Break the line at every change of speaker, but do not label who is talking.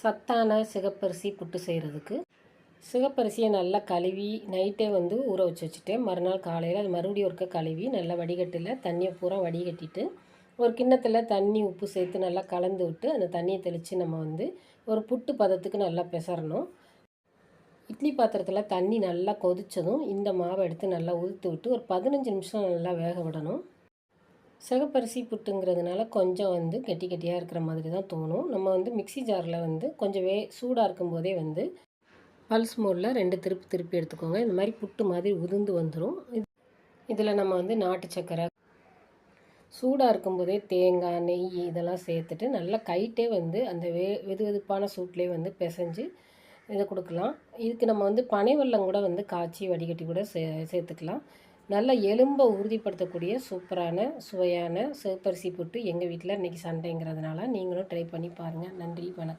சத்தான சிகப்பரிசி புட்டு செய்கிறதுக்கு சிகப்பரிசியை நல்லா கழுவி நைட்டே ஊற வச்சுட்டேன். மறுநாள் காலையில் அது மறுபடியும் ஒருக்க கழுவி நல்லா வடிகட்டில் தண்ணியை பூரா வடிகட்டிட்டு ஒரு கிண்ணத்தில் தண்ணி உப்பு சேர்த்து நல்லா கலந்து விட்டு அந்த தண்ணியை தெளித்து நம்ம ஒரு புட்டு பதத்துக்கு நல்லா பிசறணும். இட்லி பாத்திரத்தில் தண்ணி நல்லா கொதித்ததும் இந்த மாவை எடுத்து நல்லா உதுத்து விட்டு ஒரு 15 நிமிஷம் நல்லா வேக விடணும். சிகப்பரிசி புட்டுங்கிறதுனால கொஞ்சம் கெட்டி கெட்டியாக இருக்கிற மாதிரி தான் தோணும். நம்ம மிக்ஸி ஜாரில் கொஞ்சம் சூடாக இருக்கும்போதே பல்ஸ் மோடில் 2 திருப்பி திருப்பி எடுத்துக்கோங்க. இந்த மாதிரி புட்டு மாதிரி உதிர்ந்து வந்துடும். இதில் நம்ம நாட்டு சர்க்கரை, சூடாக இருக்கும்போதே தேங்காய், நெய் இதெல்லாம் சேர்த்துட்டு நல்லா கைட்டே அந்த வெது வெதுப்பான சூட்லேயே பிசைஞ்சு இதை கொடுக்கலாம். இதுக்கு நம்ம பனை வெல்லம் கூட காய்ச்சி வடிகட்டி கூட சேர்த்துக்கலாம். நல்ல எலும்பை உறுதிப்படுத்தக்கூடிய சூப்பரான சுவையான சிகப்பரிசி புட்டு எங்கள் வீட்டில் இன்றைக்கி சண்டேங்கிறதுனால நீங்களும் ட்ரை பண்ணி பாருங்கள். நன்றி, வணக்கம்.